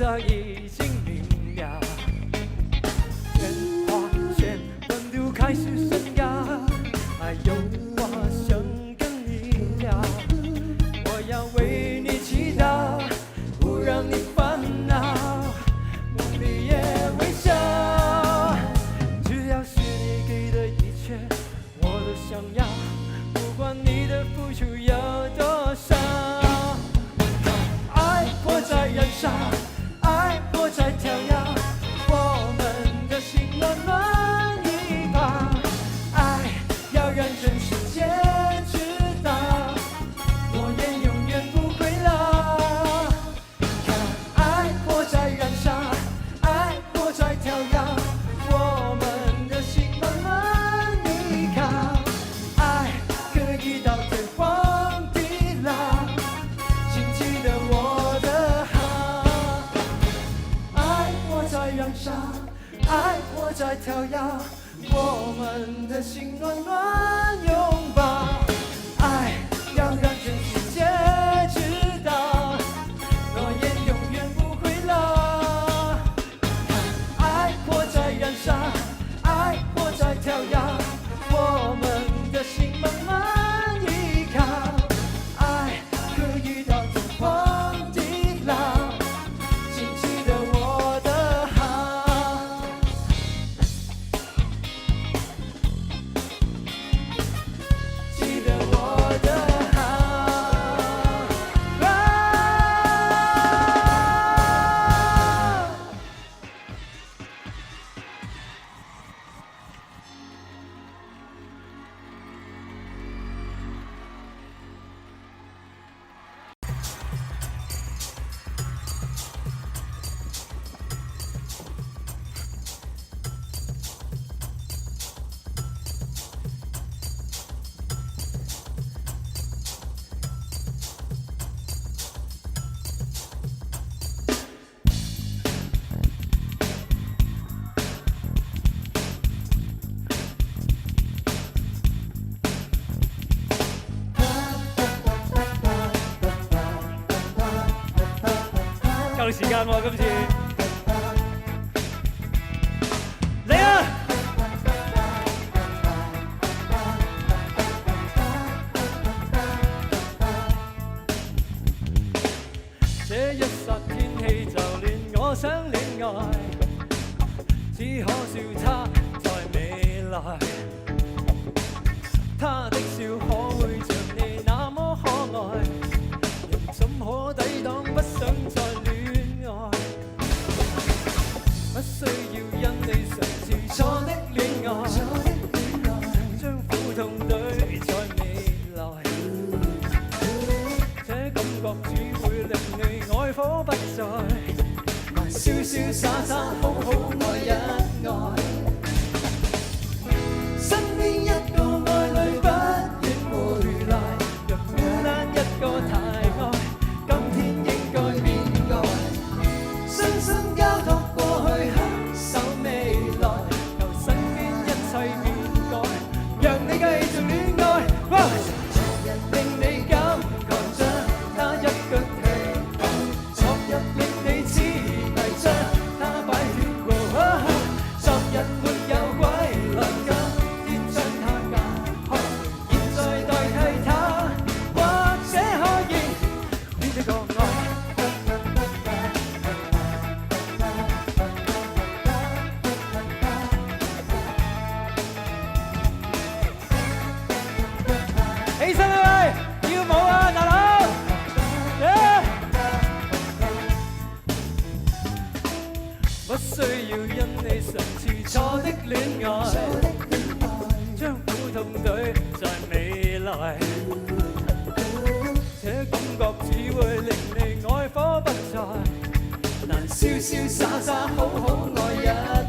早已经明了，烟花线温度开始升高，还有话想跟你聊，我要为你祈祷，不让你烦恼，梦里也微笑，只要是你给的一切，我都想要，不管你的付出有多少。爱火在燃烧，爱火在跳跃，我们的心暖暖一把，爱要让全世界知道，诺言永远不会老。看，爱火在燃烧，爱火在跳跃，我们的心慢慢依靠，爱可以到天荒地老，请记得我的好。爱火在燃烧，爱火在跳跃，我们的心暖暖拥抱，爱要让全世界知道，诺言永远不会老。看，爱火在燃烧，爱火在跳跃，我们的心慢慢依靠，爱可以到天荒地老，请记得我的好。记得我的好。夠時間喎，今次嚟啊！這一剎天氣就亂，我想戀愛，只可笑他在未來，他的笑可會像你那麼可愛，人怎可抵擋不想再戀愛，不需要因你上次錯的戀愛，將苦痛堆在未來，這感覺只會令你愛火不再，還瀟瀟灑灑好好愛一愛，身邊一個愛侶不願回來，若孤單一個太愛，今天應該免愛，雙心交託過去，享受未來，求身邊一切變改，讓你繼續戀愛。昨日令你感覺像他一腳踢開，昨日令你痴迷將他擺脫。昨日沒有歸來，今天將他解開，現在代替他，或者可以戀這個愛。起身啦喂，跳舞啊大佬！Yeah！不需要因你上次錯的戀愛，將苦痛堆在未來，這感覺只會令你愛火不再，難瀟瀟灑灑好好愛人。